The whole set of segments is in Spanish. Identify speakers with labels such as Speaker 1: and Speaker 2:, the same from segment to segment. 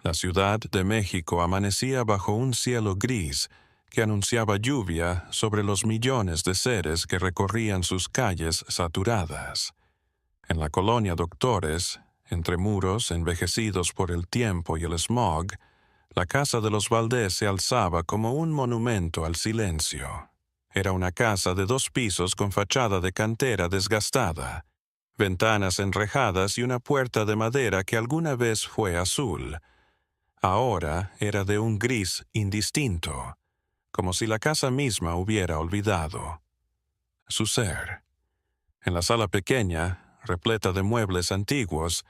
Speaker 1: La Ciudad de México amanecía bajo un cielo gris que anunciaba lluvia sobre los millones de seres que recorrían sus calles saturadas. En la colonia Doctores, entre muros envejecidos por el tiempo y el smog, la casa de los Valdés se alzaba como un monumento al silencio. Era una casa de 2 pisos con fachada de cantera desgastada, ventanas enrejadas y una puerta de madera que alguna vez fue azul. Ahora era de un gris indistinto, como si la casa misma hubiera olvidado su ser. En la sala pequeña, repleta de muebles antiguos,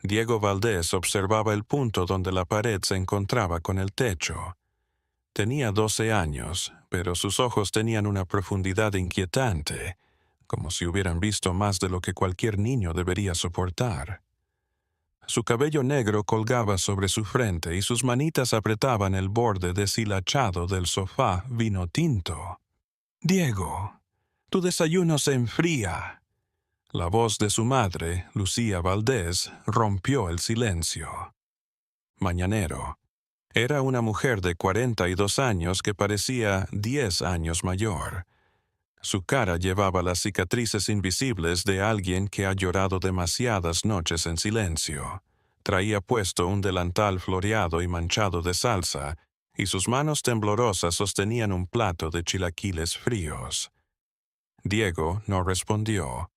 Speaker 1: Diego Valdés observaba el punto donde la pared se encontraba con el techo. Tenía 12 años, pero sus ojos tenían una profundidad inquietante, como si hubieran visto más de lo que cualquier niño debería soportar. Su cabello negro colgaba sobre su frente y sus manitas apretaban el borde deshilachado del sofá vino tinto. «Diego, tu desayuno se enfría». La voz de su madre, Lucía Valdés, rompió el silencio. Mañanero. Era una mujer de 42 años que parecía 10 años mayor. Su cara llevaba las cicatrices invisibles de alguien que ha llorado demasiadas noches en silencio. Traía puesto un delantal floreado y manchado de salsa, y sus manos temblorosas sostenían un plato de chilaquiles fríos. Diego no respondió.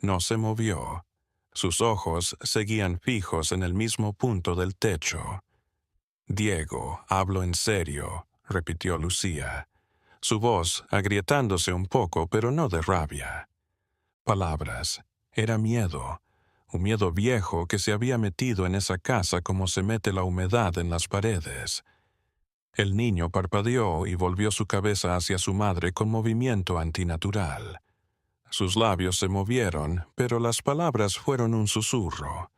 Speaker 1: No se movió. Sus ojos seguían fijos en el mismo punto del techo. «Diego, hablo en serio», repitió Lucía, su voz agrietándose un poco, pero no de rabia. Palabras. Era miedo, un miedo viejo que se había metido en esa casa como se mete la humedad en las paredes. El niño parpadeó y volvió su cabeza hacia su madre con movimiento antinatural. Sus labios se movieron, pero las palabras fueron un susurro.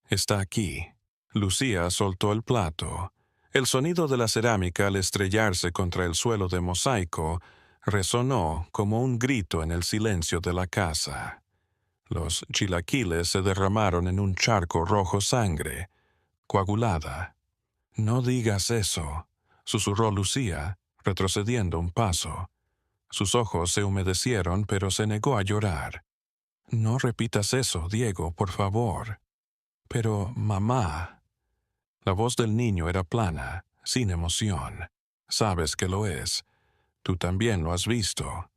Speaker 1: «Está aquí». Lucía soltó el plato. El sonido de la cerámica al estrellarse contra el suelo de mosaico resonó como un grito en el silencio de la casa. Los chilaquiles se derramaron en un charco rojo sangre, coagulada. «No digas eso», susurró Lucía, retrocediendo un paso. Sus ojos se humedecieron, pero se negó a llorar. «No repitas eso, Diego, por favor». «Pero, mamá». La voz del niño era plana, sin emoción. «Sabes que lo es. Tú también lo has visto».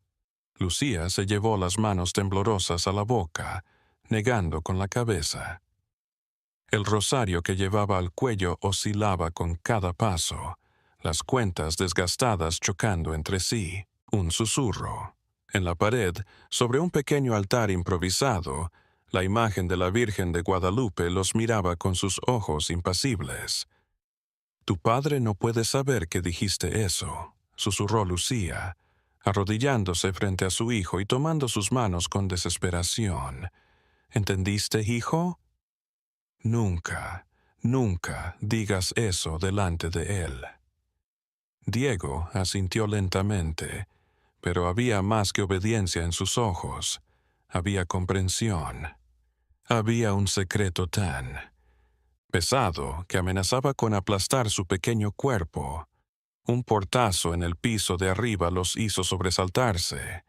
Speaker 1: Lucía se llevó las manos temblorosas a la boca, negando con la cabeza. El rosario que llevaba al cuello oscilaba con cada paso, las cuentas desgastadas chocando entre sí. Un susurro. En la pared, sobre un pequeño altar improvisado, la imagen de la Virgen de Guadalupe los miraba con sus ojos impasibles. «Tu padre no puede saber que dijiste eso», susurró Lucía, arrodillándose frente a su hijo y tomando sus manos con desesperación. «¿Entendiste, hijo? Nunca, nunca digas eso delante de él». Diego asintió lentamente, pero había más que obediencia en sus ojos. Había comprensión. Había un secreto tan pesado que amenazaba con aplastar su pequeño cuerpo. Un portazo en el piso de arriba los hizo sobresaltarse.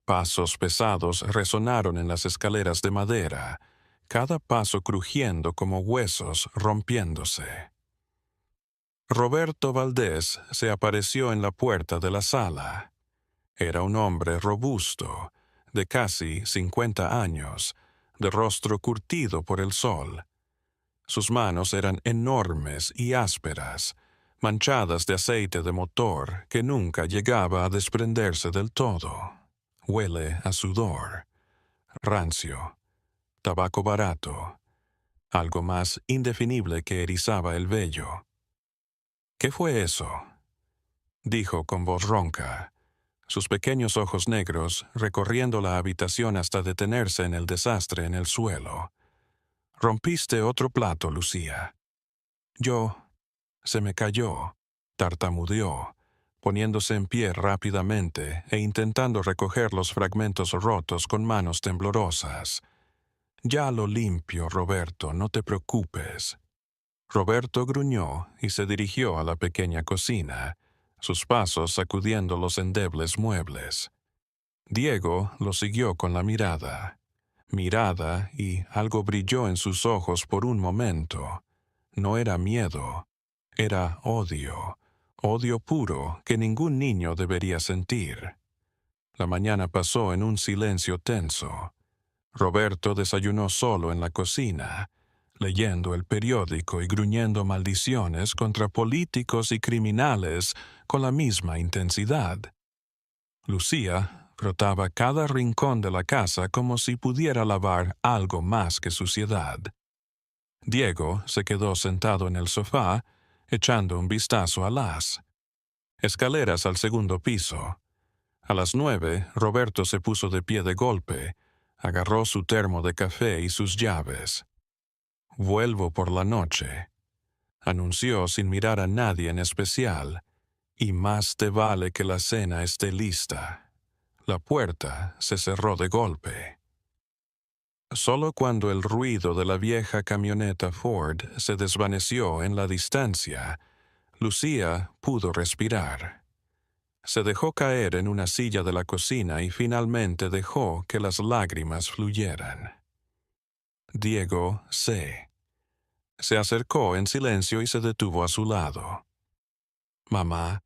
Speaker 1: Pasos pesados resonaron en las escaleras de madera, cada paso crujiendo como huesos rompiéndose. Roberto Valdés se apareció en la puerta de la sala. Era un hombre robusto, de casi 50 años, de rostro curtido por el sol. Sus manos eran enormes y ásperas, manchadas de aceite de motor que nunca llegaba a desprenderse del todo. Huele a sudor, rancio, tabaco barato, algo más indefinible que erizaba el vello. «¿Qué fue eso?», dijo con voz ronca, sus pequeños ojos negros recorriendo la habitación hasta detenerse en el desastre en el suelo. «Rompiste otro plato, Lucía». Se me cayó», tartamudeó, poniéndose en pie rápidamente e intentando recoger los fragmentos rotos con manos temblorosas. «Ya lo limpio, Roberto, no te preocupes». Roberto gruñó y se dirigió a la pequeña cocina, sus pasos sacudiendo los endebles muebles. Diego lo siguió con la mirada. Mirada y algo brilló en sus ojos por un momento. No era miedo, era odio, odio puro que ningún niño debería sentir. La mañana pasó en un silencio tenso. Roberto desayunó solo en la cocina, leyendo el periódico y gruñendo maldiciones contra políticos y criminales con la misma intensidad. Lucía frotaba cada rincón de la casa como si pudiera lavar algo más que suciedad. Diego se quedó sentado en el sofá, echando un vistazo a las escaleras al segundo piso. A las 9, Roberto se puso de pie de golpe, agarró su termo de café y sus llaves. «Vuelvo por la noche», anunció sin mirar a nadie en especial, «y más te vale que la cena esté lista». La puerta se cerró de golpe. Solo cuando el ruido de la vieja camioneta Ford se desvaneció en la distancia, Lucía pudo respirar. Se dejó caer en una silla de la cocina y finalmente dejó que las lágrimas fluyeran. Diego se acercó en silencio y se detuvo a su lado. «Mamá»,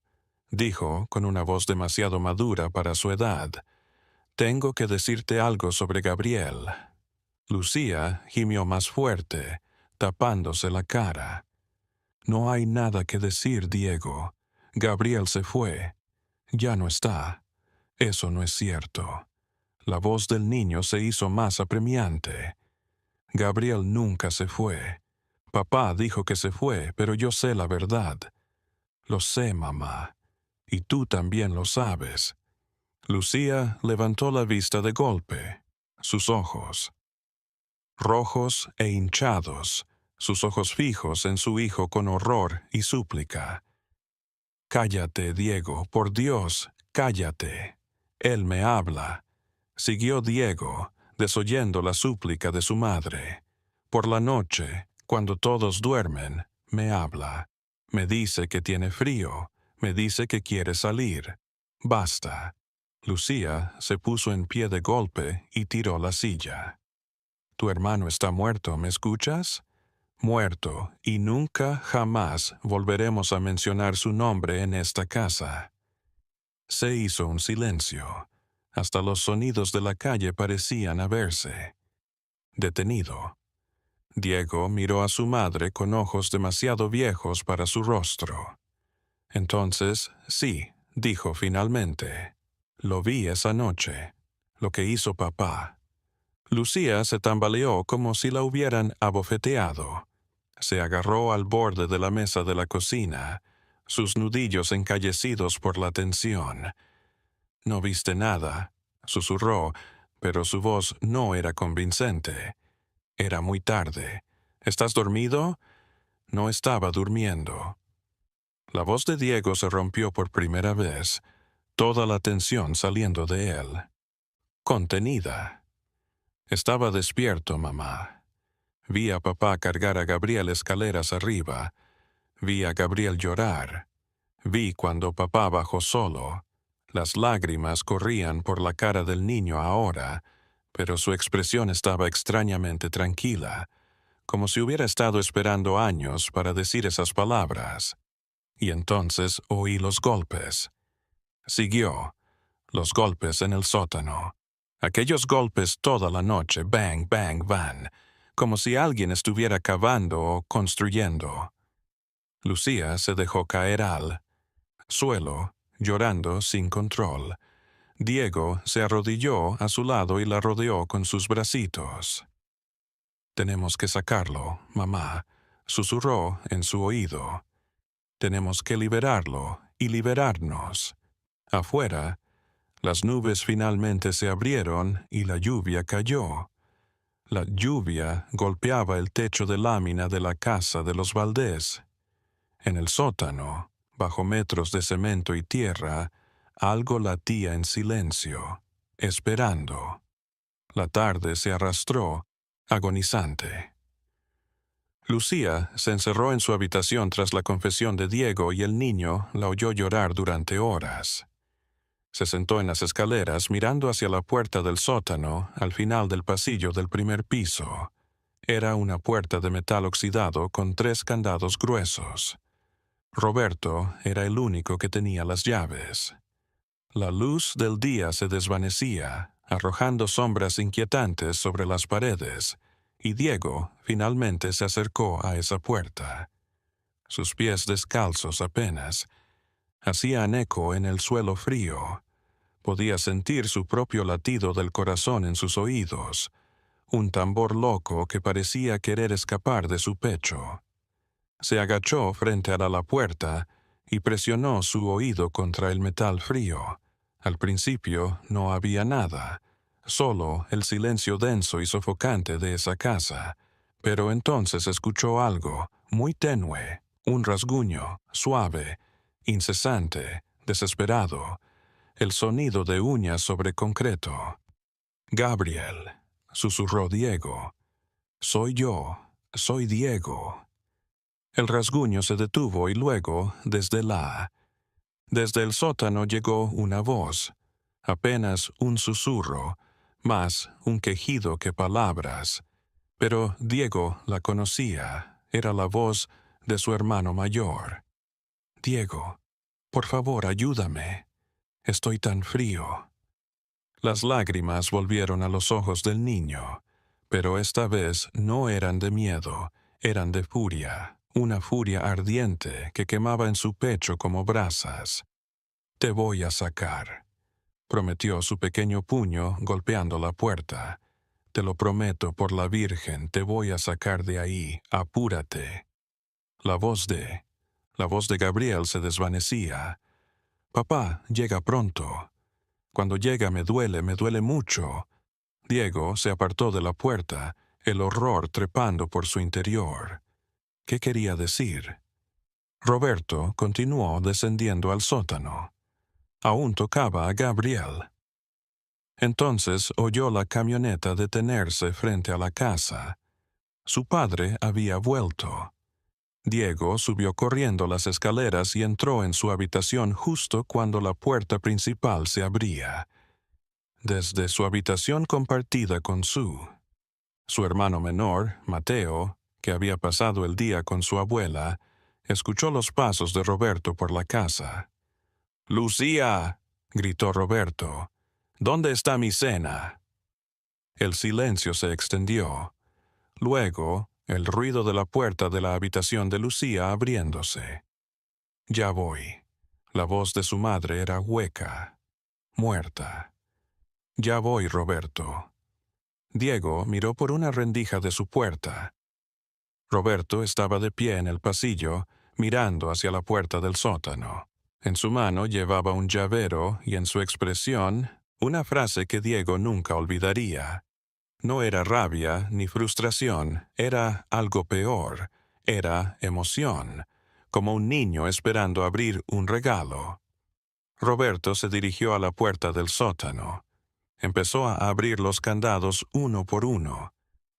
Speaker 1: dijo con una voz demasiado madura para su edad, «tengo que decirte algo sobre Gabriel». Lucía gimió más fuerte, tapándose la cara. «No hay nada que decir, Diego. Gabriel se fue. Ya no está. Eso no es cierto». La voz del niño se hizo más apremiante. «Gabriel nunca se fue. Papá dijo que se fue, pero yo sé la verdad. Lo sé, mamá. Y tú también lo sabes». Lucía levantó la vista de golpe. Sus ojos, rojos e hinchados, sus ojos fijos en su hijo con horror y súplica. «Cállate, Diego, por Dios, cállate. Él me habla», siguió Diego, desoyendo la súplica de su madre. «Por la noche, cuando todos duermen, me habla. Me dice que tiene frío, me dice que quiere salir. Basta». Lucía se puso en pie de golpe y tiró la silla. «Tu hermano está muerto, ¿me escuchas? Muerto, y nunca jamás volveremos a mencionar su nombre en esta casa». Se hizo un silencio. Hasta los sonidos de la calle parecían haberse detenido. Diego miró a su madre con ojos demasiado viejos para su rostro. «Entonces, sí», dijo finalmente. «Lo vi esa noche. Lo que hizo papá». Lucía se tambaleó como si la hubieran abofeteado. Se agarró al borde de la mesa de la cocina, sus nudillos encallecidos por la tensión. «¿No viste nada?», susurró, pero su voz no era convincente. Era muy tarde. «¿Estás dormido?» No estaba durmiendo. La voz de Diego se rompió por primera vez, toda la tensión saliendo de él. Contenida. «Estaba despierto, mamá. Vi a papá cargar a Gabriel escaleras arriba. Vi a Gabriel llorar. Vi cuando papá bajó solo. Las lágrimas corrían por la cara del niño ahora, pero su expresión estaba extrañamente tranquila, como si hubiera estado esperando años para decir esas palabras. Y entonces oí los golpes». Siguió. «Los golpes en el sótano. Aquellos golpes toda la noche, bang, bang, bang, como si alguien estuviera cavando o construyendo». Lucía se dejó caer al suelo, llorando sin control. Diego se arrodilló a su lado y la rodeó con sus bracitos. «Tenemos que sacarlo, mamá», susurró en su oído. «Tenemos que liberarlo y liberarnos». Afuera, las nubes finalmente se abrieron y la lluvia cayó. La lluvia golpeaba el techo de lámina de la casa de los Valdés. En el sótano, bajo metros de cemento y tierra, algo latía en silencio, esperando. La tarde se arrastró, agonizante. Lucía se encerró en su habitación tras la confesión de Diego y el niño la oyó llorar durante horas. Se sentó en las escaleras mirando hacia la puerta del sótano al final del pasillo del primer piso. Era una puerta de metal oxidado con 3 candados gruesos. Roberto era el único que tenía las llaves. La luz del día se desvanecía, arrojando sombras inquietantes sobre las paredes, y Diego finalmente se acercó a esa puerta. Sus pies descalzos apenas hacían eco en el suelo frío. Podía sentir su propio latido del corazón en sus oídos, un tambor loco que parecía querer escapar de su pecho. Se agachó frente a la puerta y presionó su oído contra el metal frío. Al principio no había nada, solo el silencio denso y sofocante de esa casa, pero entonces escuchó algo muy tenue, un rasguño, suave, incesante, desesperado, el sonido de uñas sobre concreto. «Gabriel», susurró Diego. «Soy yo, soy Diego». El rasguño se detuvo y luego, desde el sótano llegó una voz, apenas un susurro, más un quejido que palabras. Pero Diego la conocía, era la voz de su hermano mayor. «Diego, por favor, ayúdame. Estoy tan frío». Las lágrimas volvieron a los ojos del niño, pero esta vez no eran de miedo, eran de furia, una furia ardiente que quemaba en su pecho como brasas. «Te voy a sacar», prometió su pequeño puño golpeando la puerta. «Te lo prometo por la Virgen, te voy a sacar de ahí, apúrate». La voz de Gabriel se desvanecía. «Papá, llega pronto. Cuando llega me duele mucho». Diego se apartó de la puerta, el horror trepando por su interior. ¿Qué quería decir? Roberto continuó descendiendo al sótano. Aún tocaba a Gabriel. Entonces oyó la camioneta detenerse frente a la casa. Su padre había vuelto. Diego subió corriendo las escaleras y entró en su habitación justo cuando la puerta principal se abría. Desde su habitación compartida con su hermano menor, Mateo, que había pasado el día con su abuela, escuchó los pasos de Roberto por la casa. «¡Lucía!», gritó Roberto. «¿Dónde está mi cena?». El silencio se extendió. Luego, el ruido de la puerta de la habitación de Lucía abriéndose. «Ya voy». La voz de su madre era hueca, muerta. «Ya voy, Roberto». Diego miró por una rendija de su puerta. Roberto estaba de pie en el pasillo, mirando hacia la puerta del sótano. En su mano llevaba un llavero y en su expresión una frase que Diego nunca olvidaría. No era rabia ni frustración, era algo peor, era emoción, como un niño esperando abrir un regalo. Roberto se dirigió a la puerta del sótano. Empezó a abrir los candados uno por uno.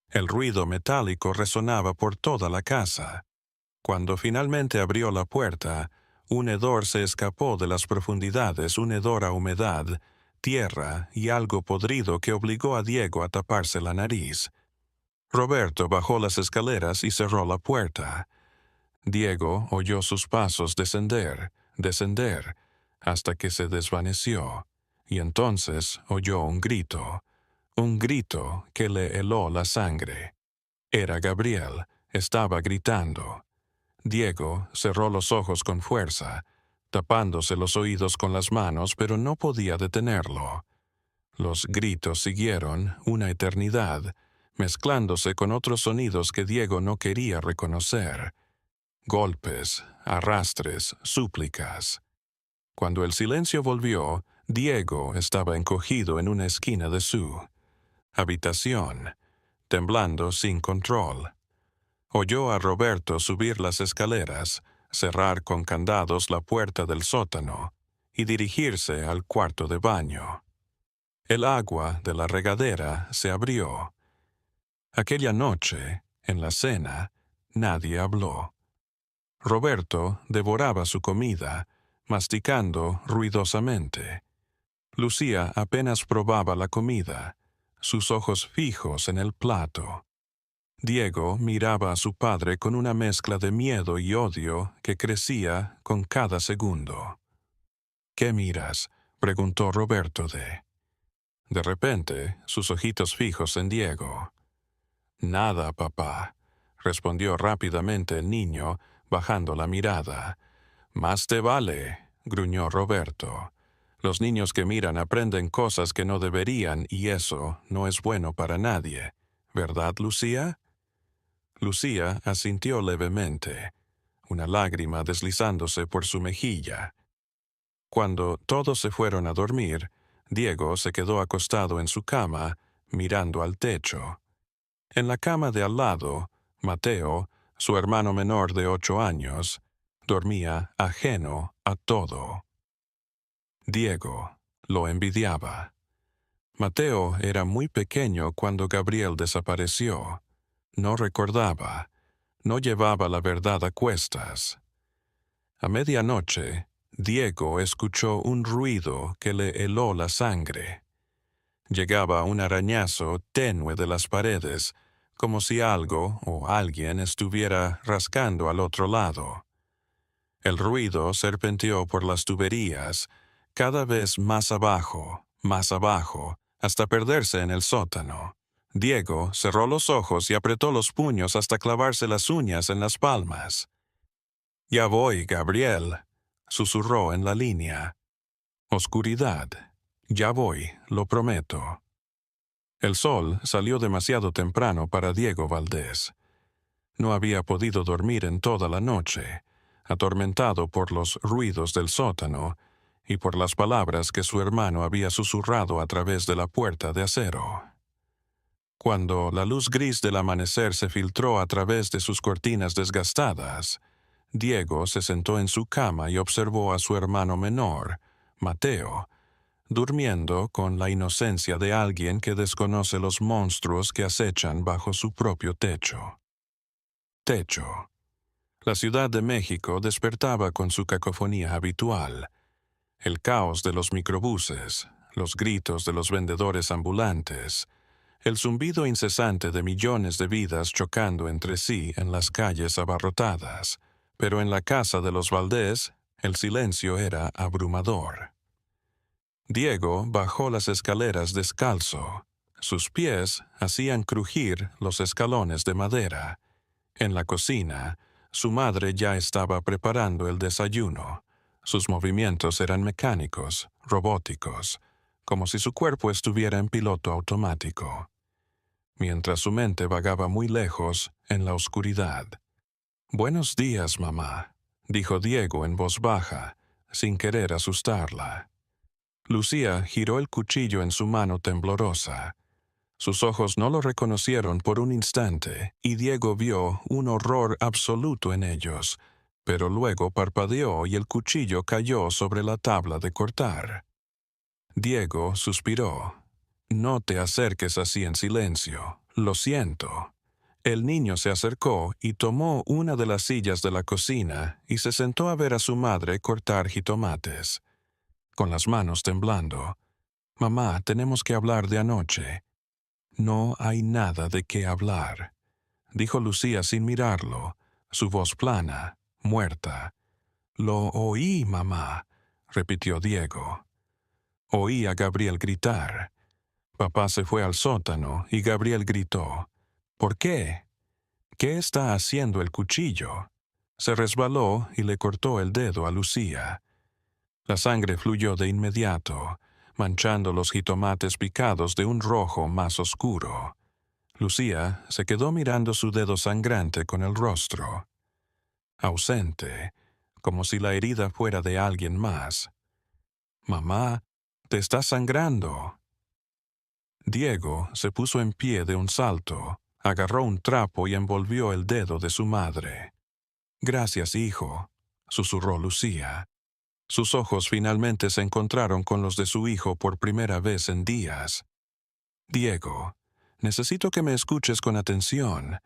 Speaker 1: El ruido metálico resonaba por toda la casa. Cuando finalmente abrió la puerta, un hedor se escapó de las profundidades, un hedor a humedad, tierra y algo podrido que obligó a Diego a taparse la nariz. Roberto bajó las escaleras y cerró la puerta. Diego oyó sus pasos descender, hasta que se desvaneció, y entonces oyó un grito que le heló la sangre. Era Gabriel, estaba gritando. Diego cerró los ojos con fuerza, tapándose los oídos con las manos, pero no podía detenerlo. Los gritos siguieron una eternidad, mezclándose con otros sonidos que Diego no quería reconocer. Golpes, arrastres, súplicas. Cuando el silencio volvió, Diego estaba encogido en una esquina de su habitación, temblando sin control. Oyó a Roberto subir las escaleras, cerrar con candados la puerta del sótano y dirigirse al cuarto de baño. El agua de la regadera se abrió. Aquella noche, en la cena, Nadie habló. Roberto devoraba su comida, masticando ruidosamente. Lucía apenas probaba la comida, sus ojos fijos en el plato. Diego miraba a su padre con una mezcla de miedo y odio que crecía con cada segundo. «¿Qué miras?», preguntó Roberto De repente, sus ojitos fijos en Diego. «Nada, papá», respondió rápidamente el niño, bajando la mirada. «Más te vale», gruñó Roberto. «Los niños que miran aprenden cosas que no deberían y eso no es bueno para nadie. ¿Verdad, Lucía?» Lucía asintió levemente, una lágrima deslizándose por su mejilla. Cuando todos se fueron a dormir, Diego se quedó acostado en su cama, mirando al techo. En la cama de al lado, Mateo, su hermano menor de 8 años, dormía ajeno a todo. Diego lo envidiaba. Mateo era muy pequeño cuando Gabriel desapareció. No recordaba, no llevaba la verdad a cuestas. A medianoche, Diego escuchó un ruido que le heló la sangre. Llegaba un arañazo tenue de las paredes, como si algo o alguien estuviera rascando al otro lado. El ruido serpenteó por las tuberías, cada vez más abajo, hasta perderse en el sótano. Diego cerró los ojos y apretó los puños hasta clavarse las uñas en las palmas. «Ya voy, Gabriel», susurró en la línea. Oscuridad. «Ya voy, lo prometo». El sol salió demasiado temprano para Diego Valdés. No había podido dormir en toda la noche, atormentado por los ruidos del sótano y por las palabras que su hermano había susurrado a través de la puerta de acero. Cuando la luz gris del amanecer se filtró a través de sus cortinas desgastadas, Diego se sentó en su cama y observó a su hermano menor, Mateo, durmiendo con la inocencia de alguien que desconoce los monstruos que acechan bajo su propio techo. Techo. La Ciudad de México despertaba con su cacofonía habitual. El caos de los microbuses, los gritos de los vendedores ambulantes, el zumbido incesante de millones de vidas chocando entre sí en las calles abarrotadas. Pero en la casa de los Valdés, el silencio era abrumador. Diego bajó las escaleras descalzo. Sus pies hacían crujir los escalones de madera. En la cocina, su madre ya estaba preparando el desayuno. Sus movimientos eran mecánicos, robóticos, como si su cuerpo estuviera en piloto automático, mientras su mente vagaba muy lejos en la oscuridad. «Buenos días, mamá», dijo Diego en voz baja, sin querer asustarla. Lucía giró el cuchillo en su mano temblorosa. Sus ojos no lo reconocieron por un instante, y Diego vio un horror absoluto en ellos, pero luego parpadeó y el cuchillo cayó sobre la tabla de cortar. Diego suspiró. «No te acerques así en silencio. Lo siento». El niño se acercó y tomó una de las sillas de la cocina y se sentó a ver a su madre cortar jitomates. Con las manos temblando. «Mamá, tenemos que hablar de anoche». «No hay nada de qué hablar», dijo Lucía sin mirarlo, su voz plana, muerta. «Lo oí, mamá», repitió Diego. Oí a Gabriel gritar. Papá se fue al sótano y Gabriel gritó. «¿Por qué? ¿Qué está haciendo el cuchillo?» Se resbaló y le cortó el dedo a Lucía. La sangre fluyó de inmediato, manchando los jitomates picados de un rojo más oscuro. Lucía se quedó mirando su dedo sangrante con el rostro. Ausente, como si la herida fuera de alguien más. «Mamá, te está sangrando». Diego se puso en pie de un salto, agarró un trapo y envolvió el dedo de su madre. «Gracias, hijo», susurró Lucía. Sus ojos finalmente se encontraron con los de su hijo por primera vez en días. «Diego, necesito que me escuches con atención».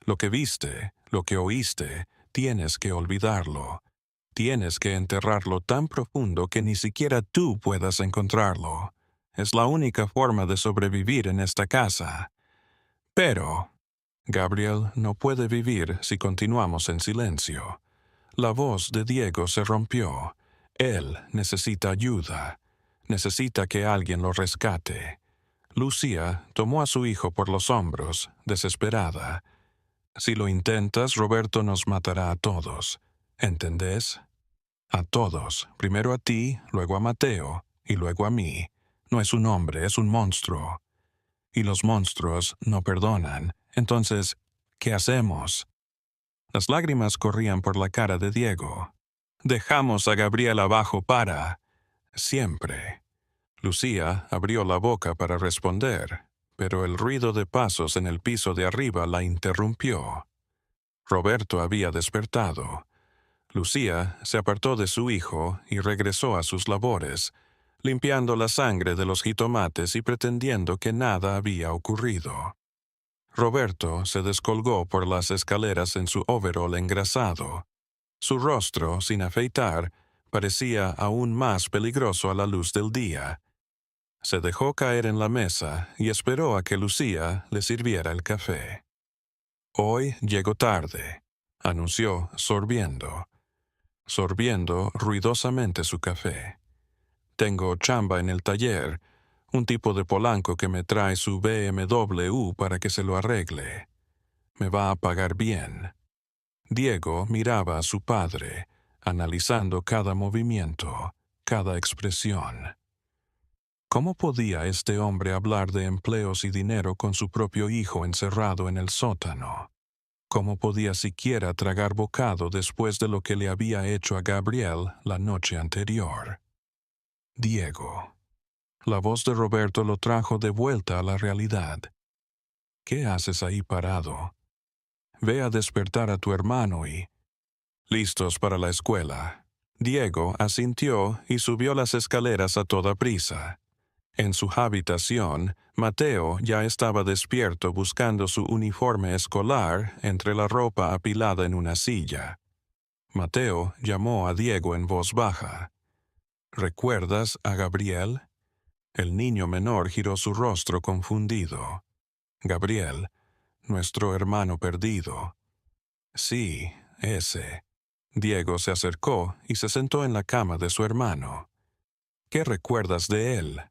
Speaker 1: Lo que viste, lo que oíste, tienes que olvidarlo. Tienes que enterrarlo tan profundo que ni siquiera tú puedas encontrarlo. Es la única forma de sobrevivir en esta casa. Pero Gabriel no puede vivir si continuamos en silencio. La voz de Diego se rompió. Él necesita ayuda. Necesita que alguien lo rescate. Lucía tomó a su hijo por los hombros, desesperada. Si lo intentas, Roberto nos matará a todos. ¿Entendés? A todos. Primero a ti, luego a Mateo, y luego a mí. No es un hombre, es un monstruo. Y los monstruos no perdonan. Entonces, ¿qué hacemos? Las lágrimas corrían por la cara de Diego. Dejamos a Gabriel abajo para siempre. Lucía abrió la boca para responder, pero el ruido de pasos en el piso de arriba la interrumpió. Roberto había despertado. Lucía se apartó de su hijo y regresó a sus labores, limpiando la sangre de los jitomates y pretendiendo que nada había ocurrido. Roberto se descolgó por las escaleras en su overol engrasado. Su rostro, sin afeitar, parecía aún más peligroso a la luz del día. Se dejó caer en la mesa y esperó a que Lucía le sirviera el café. «Hoy llego tarde», anunció, sorbiendo ruidosamente su café. «Tengo chamba en el taller, un tipo de Polanco que me trae su BMW para que se lo arregle. Me va a pagar bien». Diego miraba a su padre, analizando cada movimiento, cada expresión. ¿Cómo podía este hombre hablar de empleos y dinero con su propio hijo encerrado en el sótano? ¿Cómo podía siquiera tragar bocado después de lo que le había hecho a Gabriel la noche anterior? Diego. La voz de Roberto lo trajo de vuelta a la realidad. ¿Qué haces ahí parado? Ve a despertar a tu hermano y... Listos para la escuela. Diego asintió y subió las escaleras a toda prisa. En su habitación, Mateo ya estaba despierto buscando su uniforme escolar entre la ropa apilada en una silla. Mateo llamó a Diego en voz baja. ¿Recuerdas a Gabriel? El niño menor giró su rostro confundido. Gabriel, nuestro hermano perdido. Sí, ese. Diego se acercó y se sentó en la cama de su hermano. ¿Qué recuerdas de él?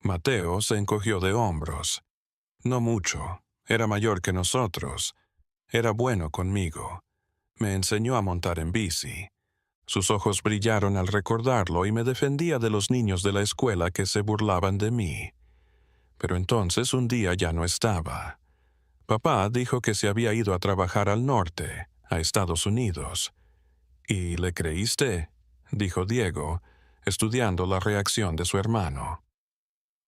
Speaker 1: Mateo se encogió de hombros. No mucho. Era mayor que nosotros. Era bueno conmigo. Me enseñó a montar en bici. Sus ojos brillaron al recordarlo y me defendía de los niños de la escuela que se burlaban de mí. Pero entonces un día ya no estaba. Papá dijo que se había ido a trabajar al norte, a Estados Unidos. ¿Y le creíste?, dijo Diego, estudiando la reacción de su hermano.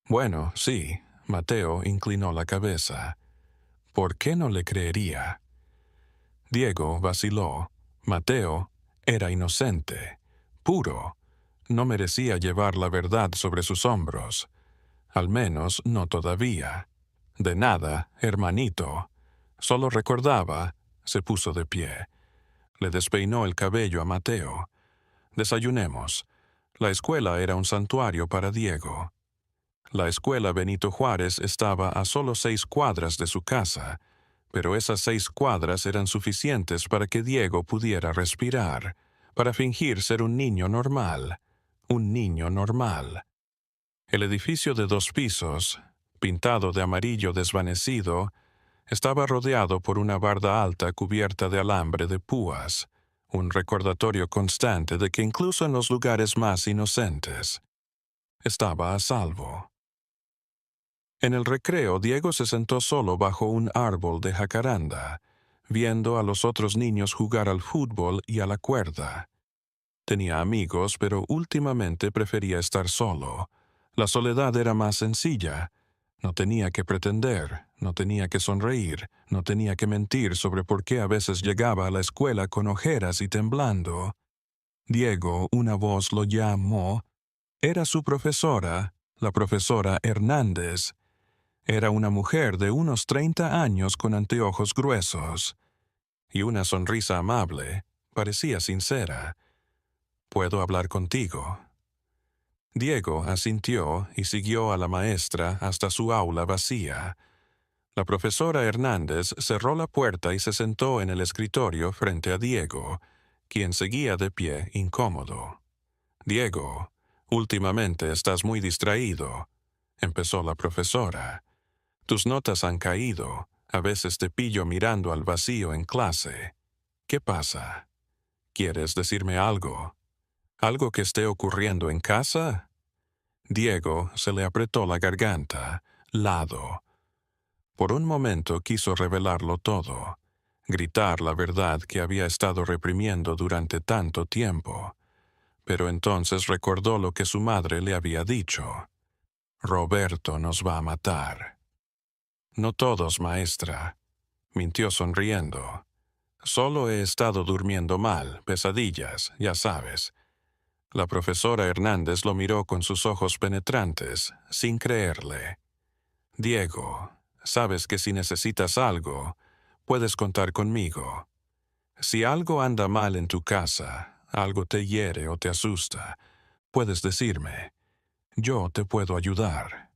Speaker 1: Bueno, sí, Mateo inclinó la cabeza. ¿Por qué no le creería? Diego vaciló. Mateo era inocente, puro. No merecía llevar la verdad sobre sus hombros. Al menos no todavía. De nada, hermanito. Solo recordaba, se puso de pie. Le despeinó el cabello a Mateo. Desayunemos. La escuela era un santuario para Diego. La escuela Benito Juárez estaba a solo 6 cuadras de su casa, pero esas 6 cuadras eran suficientes para que Diego pudiera respirar, para fingir ser un niño normal. Un niño normal. El edificio de 2 pisos, pintado de amarillo desvanecido, estaba rodeado por una barda alta cubierta de alambre de púas, un recordatorio constante de que incluso en los lugares más inocentes, estaba a salvo. En el recreo, Diego se sentó solo bajo un árbol de jacaranda, viendo a los otros niños jugar al fútbol y a la cuerda. Tenía amigos, pero últimamente prefería estar solo. La soledad era más sencilla. No tenía que pretender, no tenía que sonreír, no tenía que mentir sobre por qué a veces llegaba a la escuela con ojeras y temblando. Diego, una voz lo llamó. Era su profesora, la profesora Hernández. Era una mujer de unos 30 años con anteojos gruesos. y una sonrisa amable, parecía sincera. «¿Puedo hablar contigo?». Diego asintió y siguió a la maestra hasta su aula vacía. La profesora Hernández cerró la puerta y se sentó en el escritorio frente a Diego, quien seguía de pie incómodo. «Diego, últimamente estás muy distraído», empezó la profesora. «Tus notas han caído. A veces te pillo mirando al vacío en clase. ¿Qué pasa? ¿Quieres decirme algo? ¿Algo que esté ocurriendo en casa?». Diego se le apretó la garganta, lado. Por un momento quiso revelarlo todo, gritar la verdad que había estado reprimiendo durante tanto tiempo. Pero entonces recordó lo que su madre le había dicho. «Roberto nos va a matar». «No todos, maestra», mintió sonriendo. «Solo he estado durmiendo mal, pesadillas, ya sabes». La profesora Hernández lo miró con sus ojos penetrantes, sin creerle. «Diego, sabes que si necesitas algo, puedes contar conmigo. Si algo anda mal en tu casa, algo te hiere o te asusta, puedes decirme. Yo te puedo ayudar».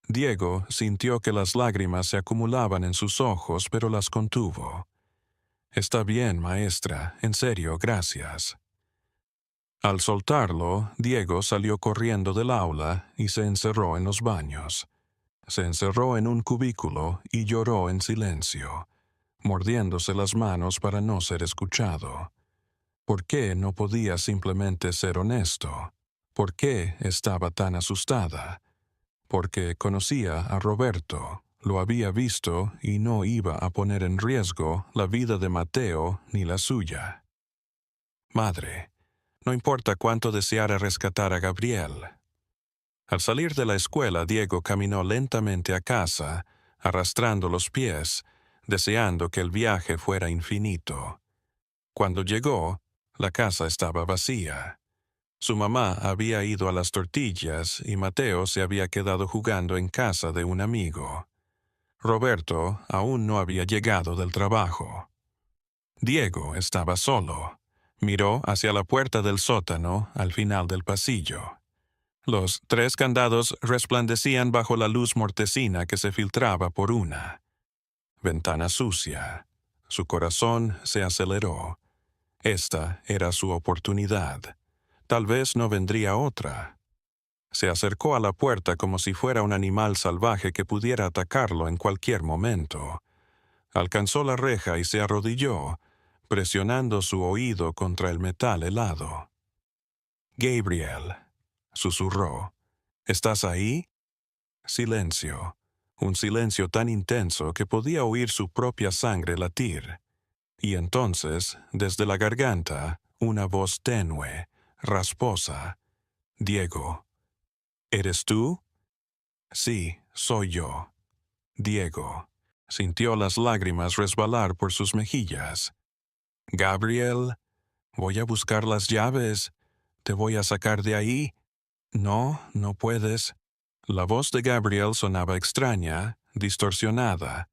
Speaker 1: Diego sintió que las lágrimas se acumulaban en sus ojos, pero las contuvo. «Está bien, maestra, en serio, gracias». Al soltarlo, Diego salió corriendo del aula y se encerró en los baños. Se encerró en un cubículo y lloró en silencio, mordiéndose las manos para no ser escuchado. ¿Por qué no podía simplemente ser honesto? ¿Por qué estaba tan asustada? Porque conocía a Roberto, lo había visto y no iba a poner en riesgo la vida de Mateo ni la suya. Madre, no importa cuánto deseara rescatar a Gabriel. Al salir de la escuela, Diego caminó lentamente a casa, arrastrando los pies, deseando que el viaje fuera infinito. Cuando llegó, la casa estaba vacía. Su mamá había ido a las tortillas y Mateo se había quedado jugando en casa de un amigo. Roberto aún no había llegado del trabajo. Diego estaba solo. Miró hacia la puerta del sótano al final del pasillo. Los 3 candados resplandecían bajo la luz mortecina que se filtraba por una ventana sucia. Su corazón se aceleró. Esta era su oportunidad. Tal vez no vendría otra. Se acercó a la puerta como si fuera un animal salvaje que pudiera atacarlo en cualquier momento. Alcanzó la reja y se arrodilló, presionando su oído contra el metal helado. «Gabriel», susurró, «¿estás ahí?». Silencio. Un silencio tan intenso que podía oír su propia sangre latir. Y entonces, desde la garganta, una voz tenue, rasposa. «Diego». «¿Eres tú?». «Sí, soy yo». Diego. Sintió las lágrimas resbalar por sus mejillas. «Gabriel, voy a buscar las llaves. Te voy a sacar de ahí». «No, no puedes». La voz de Gabriel sonaba extraña, distorsionada.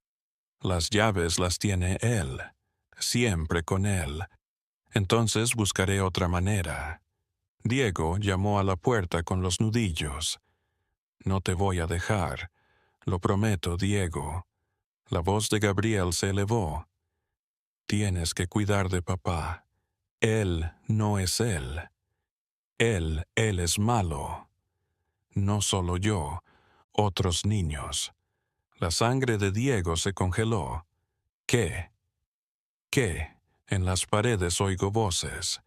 Speaker 1: «Las llaves las tiene él. Siempre con él. Entonces buscaré otra manera». Diego llamó a la puerta con los nudillos. «No te voy a dejar. Lo prometo, Diego». La voz de Gabriel se elevó. «Tienes que cuidar de papá. Él no es él. Él es malo. No solo yo, otros niños». La sangre de Diego se congeló. «¿Qué? ¿Qué?». En las paredes oigo voces.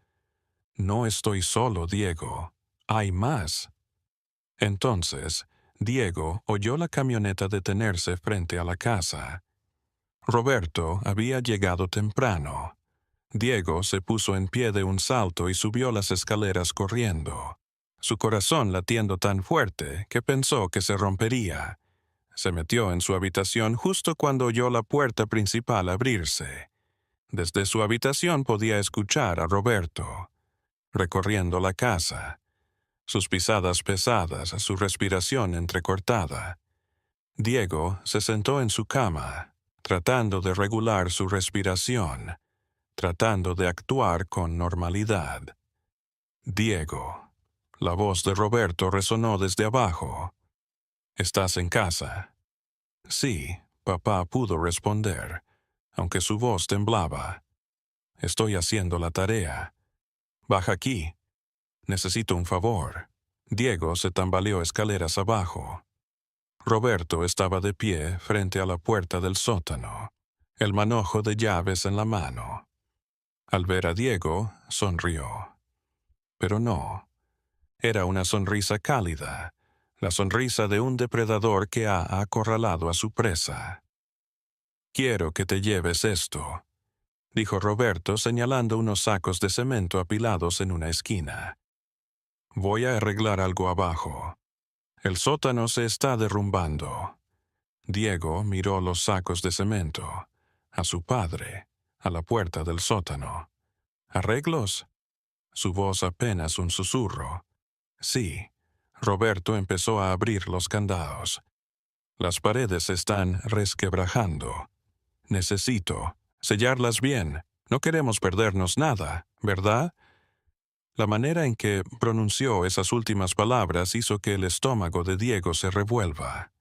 Speaker 1: «No estoy solo, Diego. Hay más». Entonces, Diego oyó la camioneta detenerse frente a la casa. Roberto había llegado temprano. Diego se puso en pie de un salto y subió las escaleras corriendo, su corazón latiendo tan fuerte que pensó que se rompería. Se metió en su habitación justo cuando oyó la puerta principal abrirse. Desde su habitación podía escuchar a Roberto, recorriendo la casa, sus pisadas pesadas, su respiración entrecortada. Diego se sentó en su cama, tratando de regular su respiración, tratando de actuar con normalidad. Diego. La voz de Roberto resonó desde abajo. ¿Estás en casa? Sí, papá pudo responder, aunque su voz temblaba. Estoy haciendo la tarea. Baja aquí. Necesito un favor. Diego se tambaleó escaleras abajo. Roberto estaba de pie frente a la puerta del sótano, el manojo de llaves en la mano. Al ver a Diego, sonrió. Pero no. Era una sonrisa cálida, la sonrisa de un depredador que ha acorralado a su presa. «Quiero que te lleves esto», dijo Roberto señalando unos sacos de cemento apilados en una esquina. «Voy a arreglar algo abajo. El sótano se está derrumbando». Diego miró los sacos de cemento, a su padre, a la puerta del sótano. «¿Arreglos?» Su voz apenas un susurro. «Sí». Roberto empezó a abrir los candados. «Las paredes están resquebrajando. Necesito sellarlas bien. No queremos perdernos nada, ¿verdad?» La manera en que pronunció esas últimas palabras hizo que el estómago de Diego se revuelva.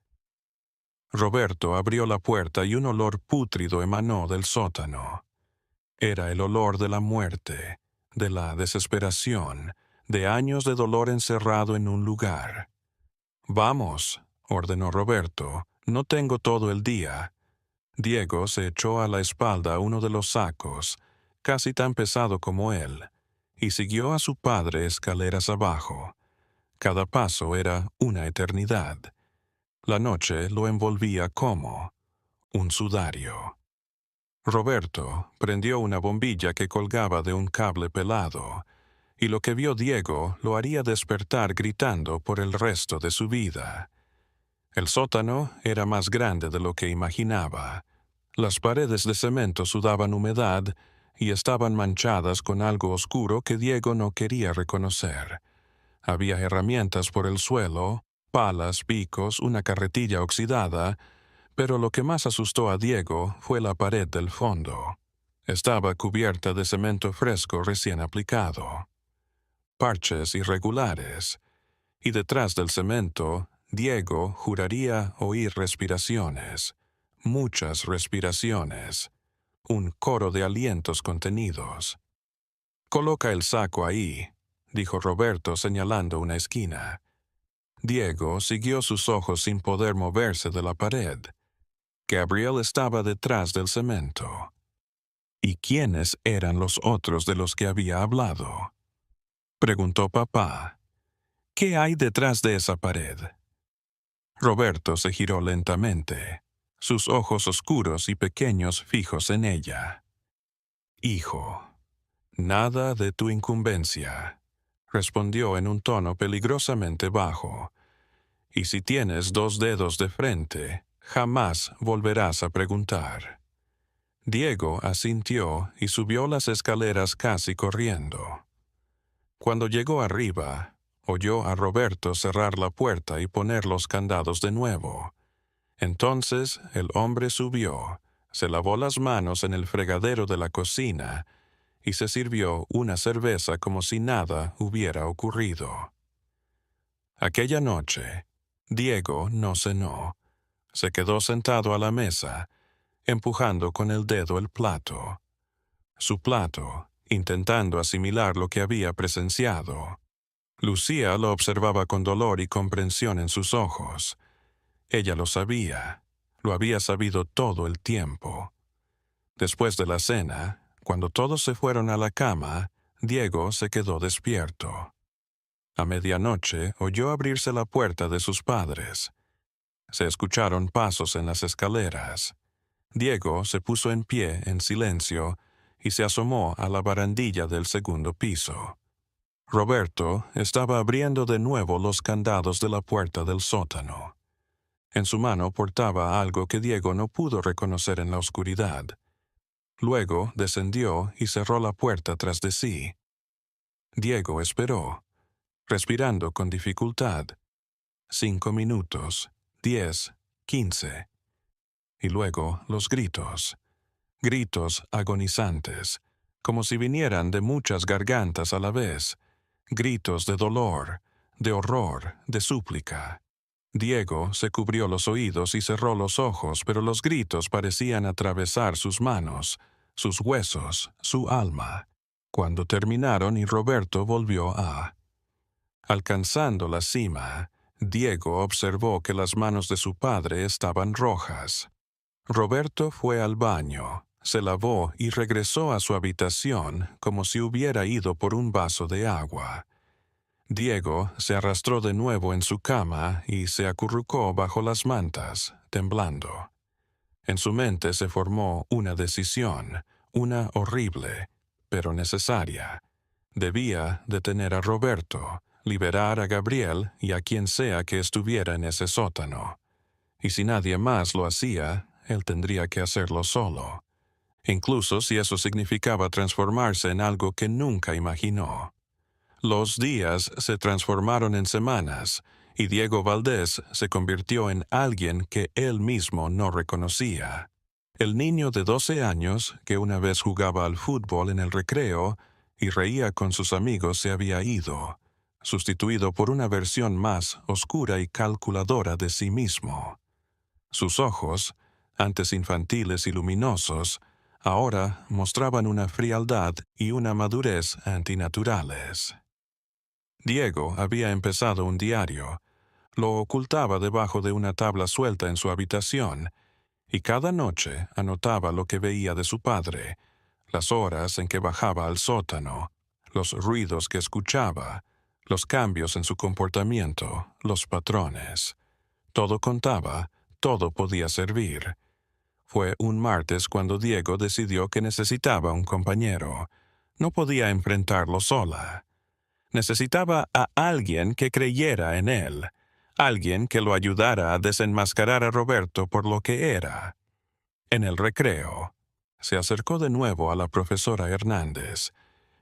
Speaker 1: Roberto abrió la puerta y un olor pútrido emanó del sótano. Era el olor de la muerte, de la desesperación, de años de dolor encerrado en un lugar. «Vamos», ordenó Roberto, «no tengo todo el día». Diego se echó a la espalda uno de los sacos, casi tan pesado como él, y siguió a su padre escaleras abajo. Cada paso era una eternidad. La noche lo envolvía como un sudario. Roberto prendió una bombilla que colgaba de un cable pelado, y lo que vio Diego lo haría despertar gritando por el resto de su vida. El sótano era más grande de lo que imaginaba. Las paredes de cemento sudaban humedad y estaban manchadas con algo oscuro que Diego no quería reconocer. Había herramientas por el suelo, palas, picos, una carretilla oxidada, pero lo que más asustó a Diego fue la pared del fondo. Estaba cubierta de cemento fresco recién aplicado. Parches irregulares, y detrás del cemento, Diego juraría oír respiraciones, muchas respiraciones, un coro de alientos contenidos. «Coloca el saco ahí», dijo Roberto señalando una esquina. Diego siguió sus ojos sin poder moverse de la pared. Gabriel estaba detrás del cemento. ¿Y quiénes eran los otros de los que había hablado?, preguntó papá. «¿Qué hay detrás de esa pared?» Roberto se giró lentamente, sus ojos oscuros y pequeños fijos en ella. «Hijo, nada de tu incumbencia», respondió en un tono peligrosamente bajo. «Y si tienes 2 dedos de frente, jamás volverás a preguntar». Diego asintió y subió las escaleras casi corriendo. Cuando llegó arriba, oyó a Roberto cerrar la puerta y poner los candados de nuevo. Entonces el hombre subió, se lavó las manos en el fregadero de la cocina y se sirvió una cerveza como si nada hubiera ocurrido. Aquella noche, Diego no cenó. Se quedó sentado a la mesa, empujando con el dedo el plato. Su plato, intentando asimilar lo que había presenciado. Lucía lo observaba con dolor y comprensión en sus ojos. Ella lo sabía, lo había sabido todo el tiempo. Después de la cena, cuando todos se fueron a la cama, Diego se quedó despierto. A medianoche oyó abrirse la puerta de sus padres. Se escucharon pasos en las escaleras. Diego se puso en pie en silencio y se asomó a la barandilla del segundo piso. Roberto estaba abriendo de nuevo los candados de la puerta del sótano. En su mano portaba algo que Diego no pudo reconocer en la oscuridad. Luego descendió y cerró la puerta tras de sí. Diego esperó, respirando con dificultad. 5 minutos, 10, 15. y luego los gritos. Gritos agonizantes, como si vinieran de muchas gargantas a la vez. Gritos de dolor, de horror, de súplica. Diego se cubrió los oídos y cerró los ojos, pero los gritos parecían atravesar sus manos, sus huesos, su alma. Cuando terminaron y Roberto volvió a... Alcanzando la cima, Diego observó que las manos de su padre estaban rojas. Roberto fue al baño, se lavó y regresó a su habitación como si hubiera ido por un vaso de agua. Diego se arrastró de nuevo en su cama y se acurrucó bajo las mantas, temblando. En su mente se formó una decisión, una horrible, pero necesaria. Debía detener a Roberto, liberar a Gabriel y a quien sea que estuviera en ese sótano. Y si nadie más lo hacía, él tendría que hacerlo solo, incluso si eso significaba transformarse en algo que nunca imaginó. Los días se transformaron en semanas, y Diego Valdés se convirtió en alguien que él mismo no reconocía. El niño de 12 años, que una vez jugaba al fútbol en el recreo y reía con sus amigos, se había ido, sustituido por una versión más oscura y calculadora de sí mismo. Sus ojos, antes infantiles y luminosos, ahora mostraban una frialdad y una madurez antinaturales. Diego había empezado un diario. Lo ocultaba debajo de una tabla suelta en su habitación, y cada noche anotaba lo que veía de su padre, las horas en que bajaba al sótano, los ruidos que escuchaba, los cambios en su comportamiento, los patrones. Todo contaba, todo podía servir. Fue un martes cuando Diego decidió que necesitaba un compañero. No podía enfrentarlo sola. Necesitaba a alguien que creyera en él, alguien que lo ayudara a desenmascarar a Roberto por lo que era. En el recreo, se acercó de nuevo a la profesora Hernández.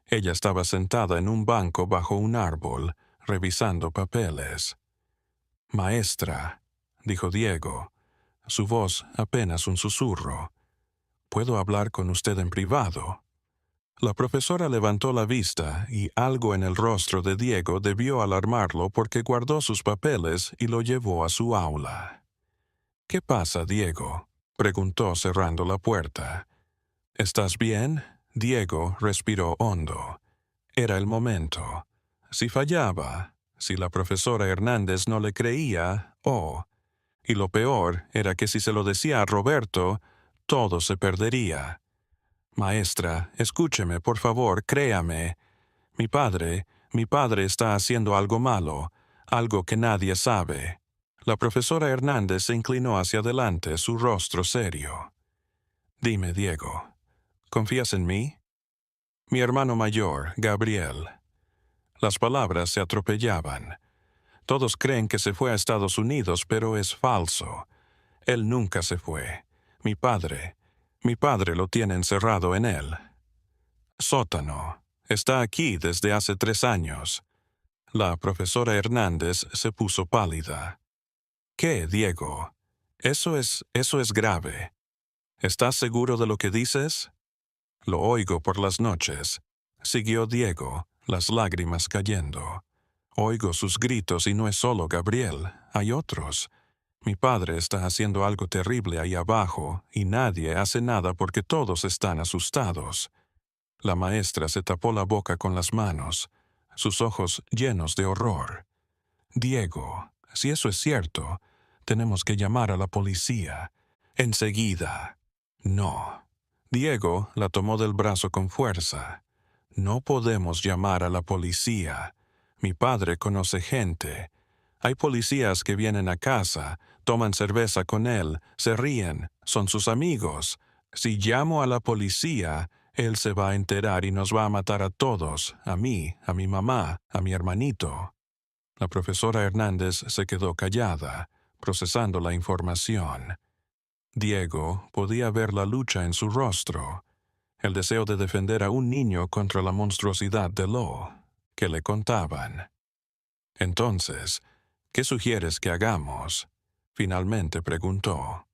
Speaker 1: Ella estaba sentada en un banco bajo un árbol, revisando papeles. «Maestra», dijo Diego, su voz apenas un susurro, «¿puedo hablar con usted en privado?» La profesora levantó la vista y algo en el rostro de Diego debió alarmarlo porque guardó sus papeles y lo llevó a su aula. «¿Qué pasa, Diego?», preguntó cerrando la puerta. «¿Estás bien?» Diego respiró hondo. Era el momento. Si fallaba, si la profesora Hernández no le creía, y lo peor era que si se lo decía a Roberto, todo se perdería. «Maestra, escúcheme, por favor, créame. Mi padre está haciendo algo malo, algo que nadie sabe». La profesora Hernández se inclinó hacia adelante, su rostro serio. «Dime, Diego, ¿confías en mí?» «Mi hermano mayor, Gabriel». Las palabras se atropellaban. Todos creen que se fue a Estados Unidos, pero es falso. Él nunca se fue. Mi padre lo tiene encerrado en él. Sótano. Está aquí desde hace 3 años. La profesora Hernández se puso pálida. «¿Qué, Diego? Eso es grave. ¿Estás seguro de lo que dices?» «Lo oigo por las noches», siguió Diego, las lágrimas cayendo. «Oigo sus gritos y no es solo Gabriel, hay otros. Mi padre está haciendo algo terrible ahí abajo y nadie hace nada porque todos están asustados». La maestra se tapó la boca con las manos, sus ojos llenos de horror. «Diego, si eso es cierto, tenemos que llamar a la policía. Enseguida». «No». Diego la tomó del brazo con fuerza. «No podemos llamar a la policía. Mi padre conoce gente. Hay policías que vienen a casa, toman cerveza con él, se ríen, son sus amigos. Si llamo a la policía, él se va a enterar y nos va a matar a todos, a mí, a mi mamá, a mi hermanito». La profesora Hernández se quedó callada, procesando la información. Diego podía ver la lucha en su rostro, el deseo de defender a un niño contra la monstruosidad de lo que le contaban. «Entonces, ¿qué sugieres que hagamos?», finalmente preguntó.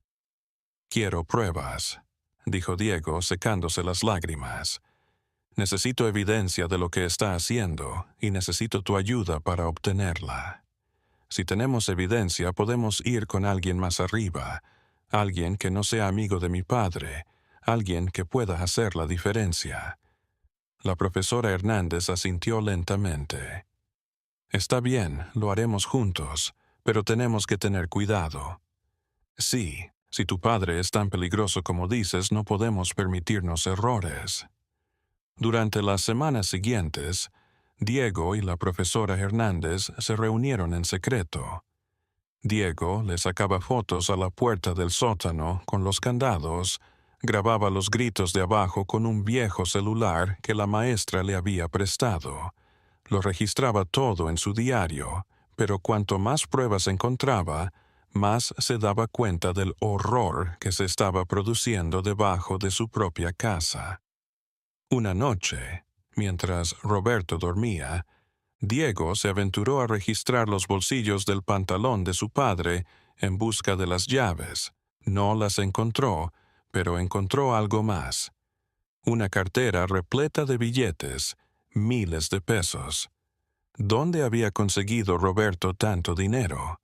Speaker 1: Quiero pruebas, dijo Diego secándose las lágrimas. Necesito evidencia de lo que está haciendo y necesito tu ayuda para obtenerla. Si tenemos evidencia, podemos ir con alguien más arriba, alguien que no sea amigo de mi padre, alguien que pueda hacer la diferencia. La profesora Hernández asintió lentamente. Está bien, lo haremos juntos, pero tenemos que tener cuidado. Sí, si tu padre es tan peligroso como dices, no podemos permitirnos errores. Durante las semanas siguientes, Diego y la profesora Hernández se reunieron en secreto. Diego le sacaba fotos a la puerta del sótano con los candados, grababa los gritos de abajo con un viejo celular que la maestra le había prestado. Lo registraba todo en su diario, pero cuanto más pruebas encontraba, más se daba cuenta del horror que se estaba produciendo debajo de su propia casa. Una noche, mientras Roberto dormía, Diego se aventuró a registrar los bolsillos del pantalón de su padre en busca de las llaves. No las encontró, pero encontró algo más. Una cartera repleta de billetes, miles de pesos. ¿Dónde había conseguido Roberto tanto dinero?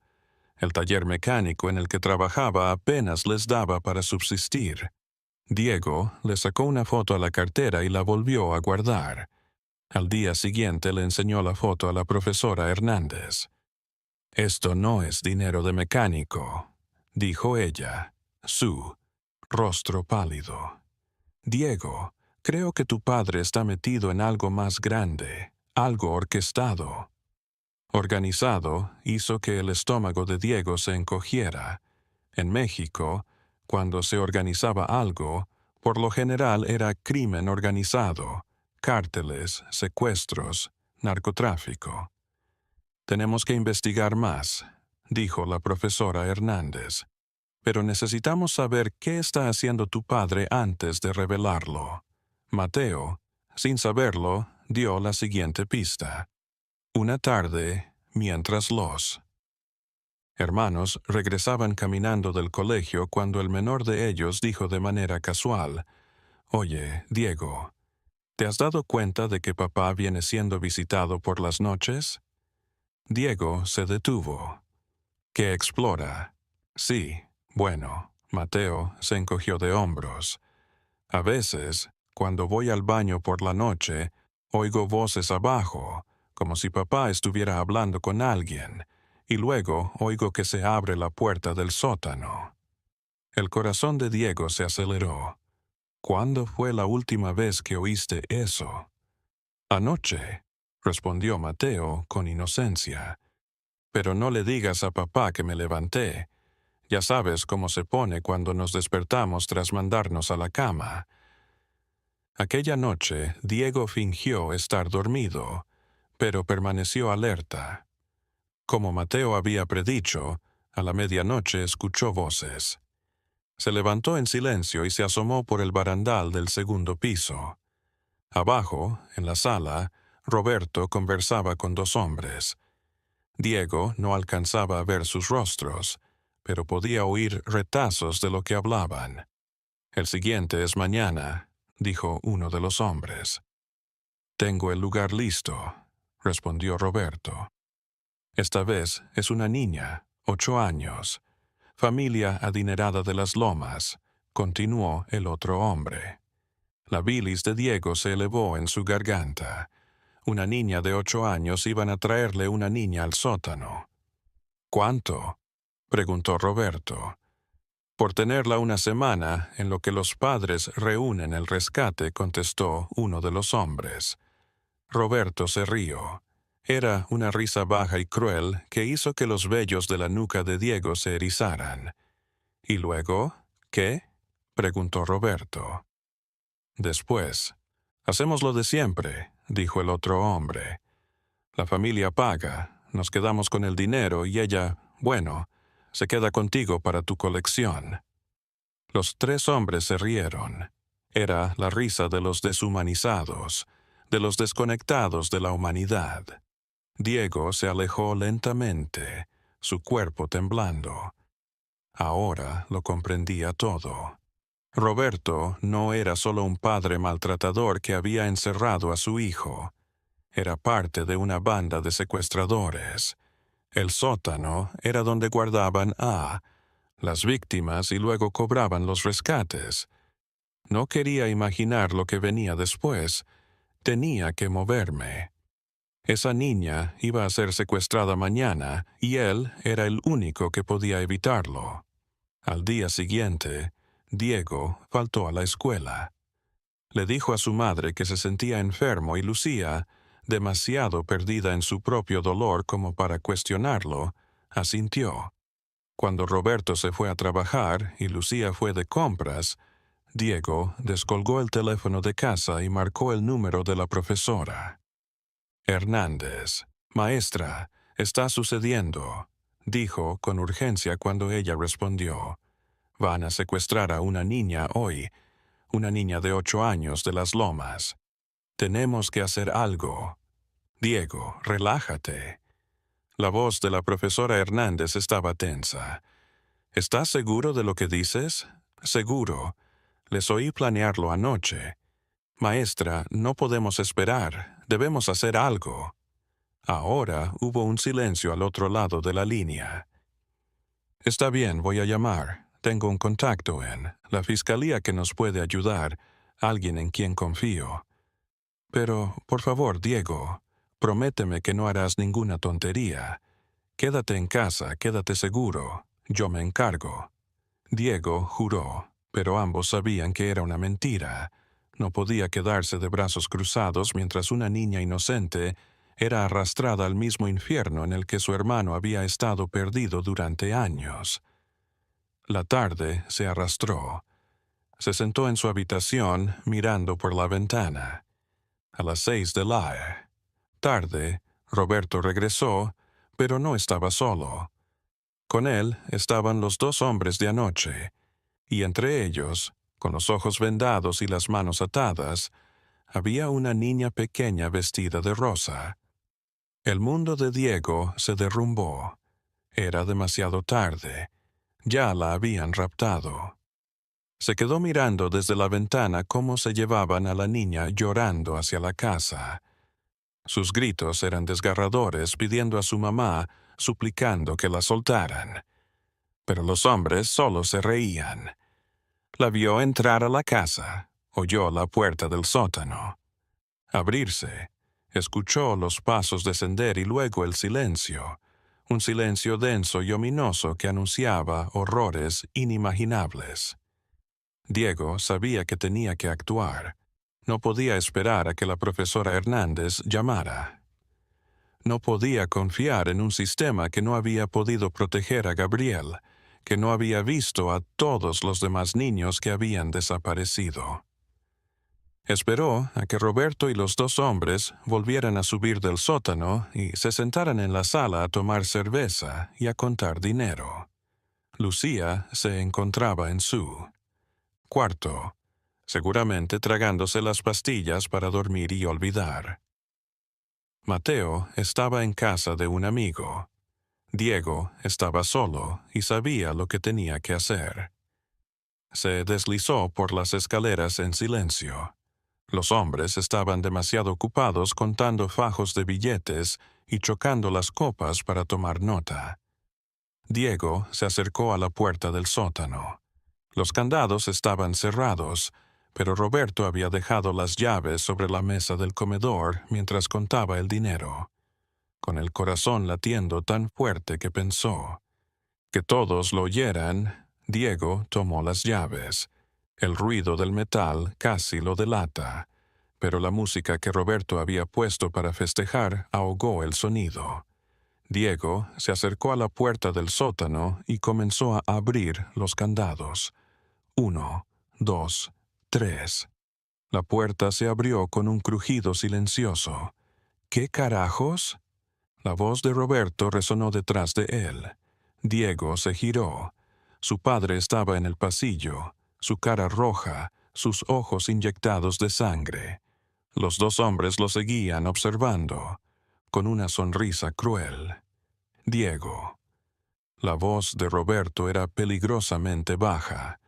Speaker 1: El taller mecánico en el que trabajaba apenas les daba para subsistir. Diego le sacó una foto a la cartera y la volvió a guardar. Al día siguiente le enseñó la foto a la profesora Hernández. «Esto no es dinero de mecánico», dijo ella, su rostro pálido. «Diego, creo que tu padre está metido en algo más grande, algo orquestado». Organizado hizo que el estómago de Diego se encogiera. En México, cuando se organizaba algo, por lo general era crimen organizado, cárteles, secuestros, narcotráfico. «Tenemos que investigar más», dijo la profesora Hernández. «Pero necesitamos saber qué está haciendo tu padre antes de revelarlo». Mateo, sin saberlo, dio la siguiente pista. Una tarde, mientras los hermanos regresaban caminando del colegio cuando el menor de ellos dijo de manera casual, «Oye, Diego, ¿te has dado cuenta de que papá viene siendo visitado por las noches?» Diego se detuvo. «¿Qué explora?» «Sí, bueno», Mateo se encogió de hombros. «A veces, cuando voy al baño por la noche, oigo voces abajo, como si papá estuviera hablando con alguien, y luego oigo que se abre la puerta del sótano». El corazón de Diego se aceleró. «¿Cuándo fue la última vez que oíste eso?» «Anoche», respondió Mateo con inocencia. «Pero no le digas a papá que me levanté. Ya sabes cómo se pone cuando nos despertamos tras mandarnos a la cama». Aquella noche, Diego fingió estar dormido, pero permaneció alerta. Como Mateo había predicho, a la medianoche escuchó voces. Se levantó en silencio y se asomó por el barandal del segundo piso. Abajo, en la sala, Roberto conversaba con dos hombres. Diego no alcanzaba a ver sus rostros, pero podía oír retazos de lo que hablaban. «El siguiente es mañana», dijo uno de los hombres. «Tengo el lugar listo», respondió Roberto. «Esta vez es una niña, 8 años. Familia adinerada de las Lomas», continuó el otro hombre. La bilis de Diego se elevó en su garganta. Una niña de 8 años iban a traerle una niña al sótano. «¿Cuánto?», preguntó Roberto. «Por tenerla una semana, en lo que los padres reúnen el rescate», contestó uno de los hombres. Roberto se rió. Era una risa baja y cruel que hizo que los vellos de la nuca de Diego se erizaran. «¿Y luego? ¿Qué?», preguntó Roberto. «Después. Hacemos lo de siempre», dijo el otro hombre. «La familia paga, nos quedamos con el dinero y ella, bueno, se queda contigo para tu colección». Los 3 hombres se rieron. Era la risa de los deshumanizados, de los desconectados de la humanidad. Diego se alejó lentamente, su cuerpo temblando. Ahora lo comprendía todo. Roberto no era solo un padre maltratador que había encerrado a su hijo. Era parte de una banda de secuestradores. El sótano era donde guardaban a las víctimas y luego cobraban los rescates. No quería imaginar lo que venía después. Tenía que moverme. Esa niña iba a ser secuestrada mañana y él era el único que podía evitarlo. Al día siguiente, Diego faltó a la escuela. Le dijo a su madre que se sentía enfermo y Lucía, demasiado perdida en su propio dolor como para cuestionarlo, asintió. Cuando Roberto se fue a trabajar y Lucía fue de compras, Diego descolgó el teléfono de casa y marcó el número de la profesora. Hernández. Maestra, está sucediendo, dijo con urgencia cuando ella respondió. Van a secuestrar a una niña hoy, una niña de 8 años de Las Lomas. Tenemos que hacer algo. Diego, relájate. La voz de la profesora Hernández estaba tensa. ¿Estás seguro de lo que dices? Seguro. Les oí planearlo anoche. Maestra, no podemos esperar. Debemos hacer algo. Ahora hubo un silencio al otro lado de la línea. Está bien, voy a llamar. Tengo un contacto en la fiscalía que nos puede ayudar, alguien en quien confío. Pero, por favor, Diego, prométeme que no harás ninguna tontería. Quédate en casa, quédate seguro. Yo me encargo. Diego juró, pero ambos sabían que era una mentira. No podía quedarse de brazos cruzados mientras una niña inocente era arrastrada al mismo infierno en el que su hermano había estado perdido durante años. La tarde se arrastró. Se sentó en su habitación mirando por la ventana. A las 6 de la tarde, Roberto regresó, pero no estaba solo. Con él estaban los 2 hombres de anoche, y entre ellos, con los ojos vendados y las manos atadas, había una niña pequeña vestida de rosa. El mundo de Diego se derrumbó. Era demasiado tarde. Ya la habían raptado. Se quedó mirando desde la ventana cómo se llevaban a la niña llorando hacia la casa. Sus gritos eran desgarradores, pidiendo a su mamá, suplicando que la soltaran. Pero los hombres solo se reían. La vio entrar a la casa, oyó la puerta del sótano abrirse, escuchó los pasos descender y luego el silencio, un silencio denso y ominoso que anunciaba horrores inimaginables. Diego sabía que tenía que actuar. No podía esperar a que la profesora Hernández llamara. No podía confiar en un sistema que no había podido proteger a Gabriel, que no había visto a todos los demás niños que habían desaparecido. Esperó a que Roberto y los 2 hombres volvieran a subir del sótano y se sentaran en la sala a tomar cerveza y a contar dinero. Lucía se encontraba en su cuarto, seguramente tragándose las pastillas para dormir y olvidar. Mateo estaba en casa de un amigo. Diego estaba solo y sabía lo que tenía que hacer. Se deslizó por las escaleras en silencio. Los hombres estaban demasiado ocupados contando fajos de billetes y chocando las copas para tomar nota. Diego se acercó a la puerta del sótano. Los candados estaban cerrados, pero Roberto había dejado las llaves sobre la mesa del comedor mientras contaba el dinero. Con el corazón latiendo tan fuerte que pensó que todos lo oyeran, Diego tomó las llaves. El ruido del metal casi lo delata, pero la música que Roberto había puesto para festejar ahogó el sonido. Diego se acercó a la puerta del sótano y comenzó a abrir los candados. 1, 2, 3. La puerta se abrió con un crujido silencioso. ¿Qué carajos? La voz de Roberto resonó detrás de él. Diego se giró. Su padre estaba en el pasillo, su cara roja, sus ojos inyectados de sangre. Los 2 hombres lo seguían observando, con una sonrisa cruel. Diego. La voz de Roberto era peligrosamente baja.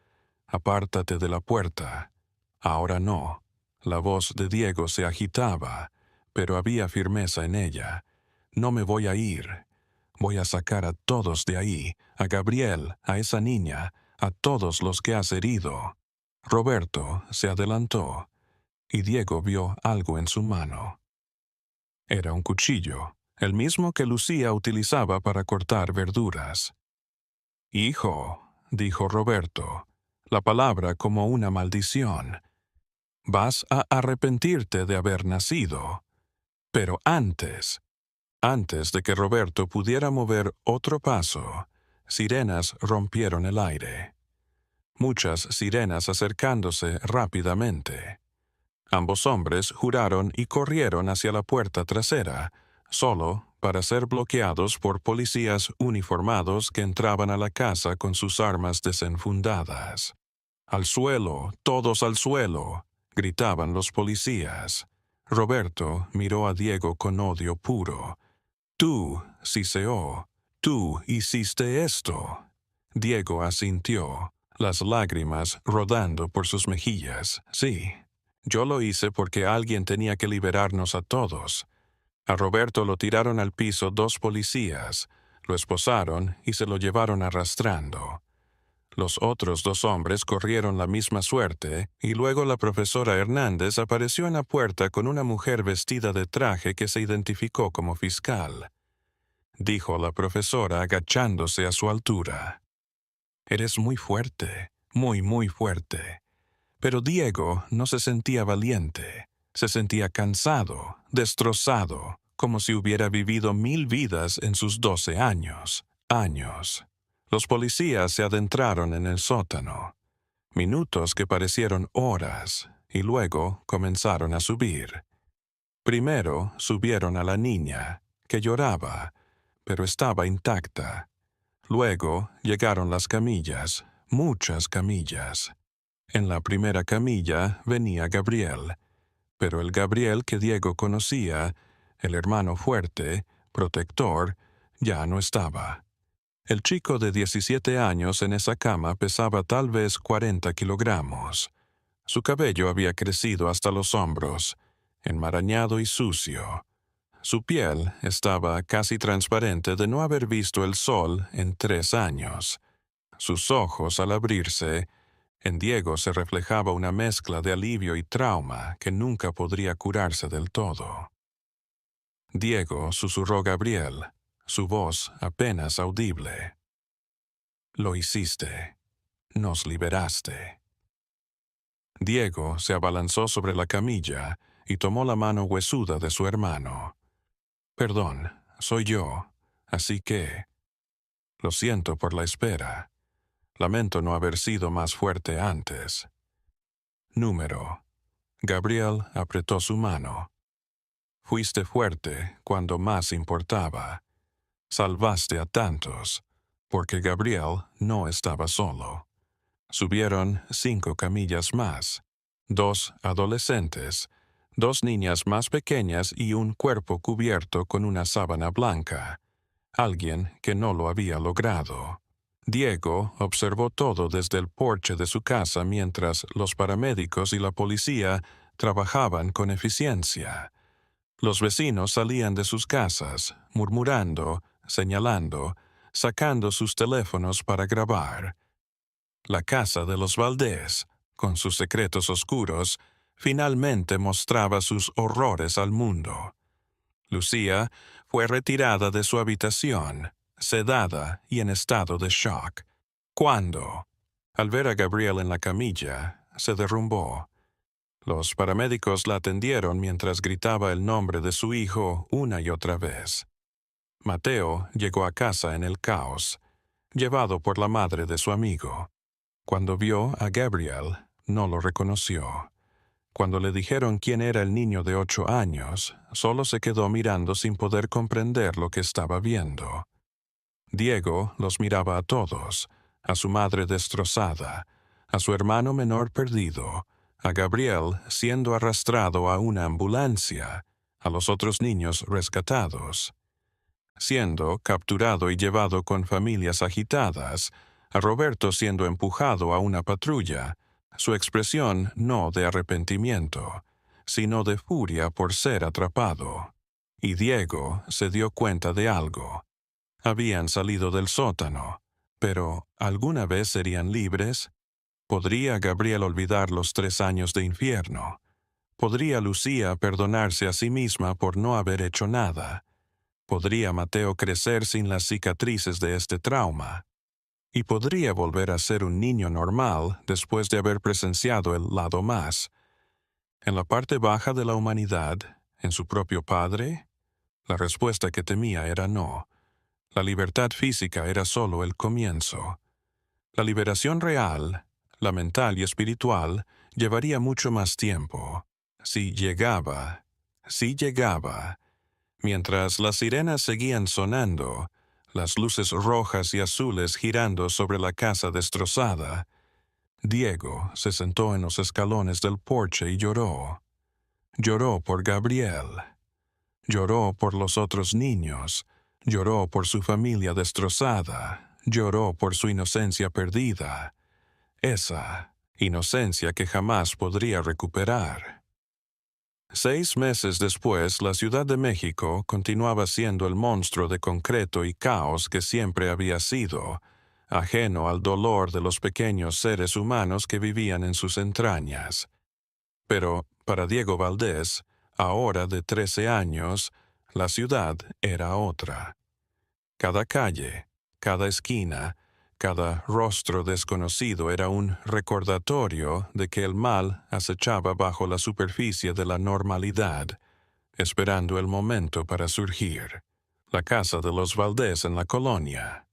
Speaker 1: «Apártate de la puerta». Ahora no. La voz de Diego se agitaba, pero había firmeza en ella. «No me voy a ir. Voy a sacar a todos de ahí, a Gabriel, a esa niña, a todos los que has herido». Roberto se adelantó, y Diego vio algo en su mano. Era un cuchillo, el mismo que Lucía utilizaba para cortar verduras. «Hijo», dijo Roberto, la palabra como una maldición, «vas a arrepentirte de haber nacido». Pero antes de que Roberto pudiera mover otro paso, sirenas rompieron el aire. Muchas sirenas acercándose rápidamente. Ambos hombres juraron y corrieron hacia la puerta trasera, solo para ser bloqueados por policías uniformados que entraban a la casa con sus armas desenfundadas. «Al suelo, todos al suelo», gritaban los policías. Roberto miró a Diego con odio puro. «Tú, Ciseo, tú hiciste esto». Diego asintió, las lágrimas rodando por sus mejillas. «Sí, yo lo hice porque alguien tenía que liberarnos a todos». A Roberto lo tiraron al piso 2 policías, lo esposaron y se lo llevaron arrastrando. Los otros 2 hombres corrieron la misma suerte, y luego la profesora Hernández apareció en la puerta con una mujer vestida de traje que se identificó como fiscal. Dijo la profesora agachándose a su altura. «Eres muy fuerte, muy, muy fuerte». Pero Diego no se sentía valiente. Se sentía cansado, destrozado, como si hubiera vivido 1000 vidas en sus 12 años. Los policías se adentraron en el sótano. Minutos que parecieron horas, y luego comenzaron a subir. Primero subieron a la niña, que lloraba, pero estaba intacta. Luego llegaron las camillas, muchas camillas. En la primera camilla venía Gabriel, pero el Gabriel que Diego conocía, el hermano fuerte, protector, ya no estaba. El chico de 17 años en esa cama pesaba tal vez 40 kilogramos. Su cabello había crecido hasta los hombros, enmarañado y sucio. Su piel estaba casi transparente de no haber visto el sol en 3 años. Sus ojos, al abrirse, en Diego se reflejaba una mezcla de alivio y trauma que nunca podría curarse del todo. «Diego», susurró Gabriel, su voz apenas audible. «Lo hiciste. Nos liberaste». Diego se abalanzó sobre la camilla y tomó la mano huesuda de su hermano. «Perdón, soy yo, así que... Lo siento por la espera. Lamento no haber sido más fuerte antes». Número. Gabriel apretó su mano. «Fuiste fuerte cuando más importaba. Salvaste a tantos, porque Gabriel no estaba solo». Subieron 5 camillas más, 2 adolescentes, 2 niñas más pequeñas y un cuerpo cubierto con una sábana blanca. Alguien que no lo había logrado. Diego observó todo desde el porche de su casa mientras los paramédicos y la policía trabajaban con eficiencia. Los vecinos salían de sus casas, murmurando, señalando, sacando sus teléfonos para grabar. La casa de los Valdés, con sus secretos oscuros, finalmente mostraba sus horrores al mundo. Lucía fue retirada de su habitación, sedada y en estado de shock. Cuando, al ver a Gabriel en la camilla, se derrumbó. Los paramédicos la atendieron mientras gritaba el nombre de su hijo una y otra vez. Mateo llegó a casa en el caos, llevado por la madre de su amigo. Cuando vio a Gabriel, no lo reconoció. Cuando le dijeron quién era el niño de 8 años, solo se quedó mirando sin poder comprender lo que estaba viendo. Diego los miraba a todos, a su madre destrozada, a su hermano menor perdido, a Gabriel siendo arrastrado a una ambulancia, a los otros niños rescatados. siendo capturado y llevado con familias agitadas, a Roberto siendo empujado a una patrulla, su expresión no de arrepentimiento, sino de furia por ser atrapado. Y Diego se dio cuenta de algo. Habían salido del sótano, pero ¿alguna vez serían libres? ¿Podría Gabriel olvidar los 3 años de infierno? ¿Podría Lucía perdonarse a sí misma por no haber hecho nada? ¿Podría Mateo crecer sin las cicatrices de este trauma? ¿Y podría volver a ser un niño normal después de haber presenciado el lado más? ¿En la parte baja de la humanidad, en su propio padre? La respuesta que temía era no. La libertad física era solo el comienzo. La liberación real, la mental y espiritual, llevaría mucho más tiempo. Si llegaba. Mientras las sirenas seguían sonando, las luces rojas y azules girando sobre la casa destrozada, Diego se sentó en los escalones del porche y lloró. Lloró por Gabriel. Lloró por los otros niños. Lloró por su familia destrozada. Lloró por su inocencia perdida. Esa inocencia que jamás podría recuperar. 6 meses después, la Ciudad de México continuaba siendo el monstruo de concreto y caos que siempre había sido, ajeno al dolor de los pequeños seres humanos que vivían en sus entrañas. Pero, para Diego Valdés, ahora de 13 años, la ciudad era otra. Cada calle, cada esquina, cada rostro desconocido era un recordatorio de que el mal acechaba bajo la superficie de la normalidad, esperando el momento para surgir. La casa de los Valdés en la colonia.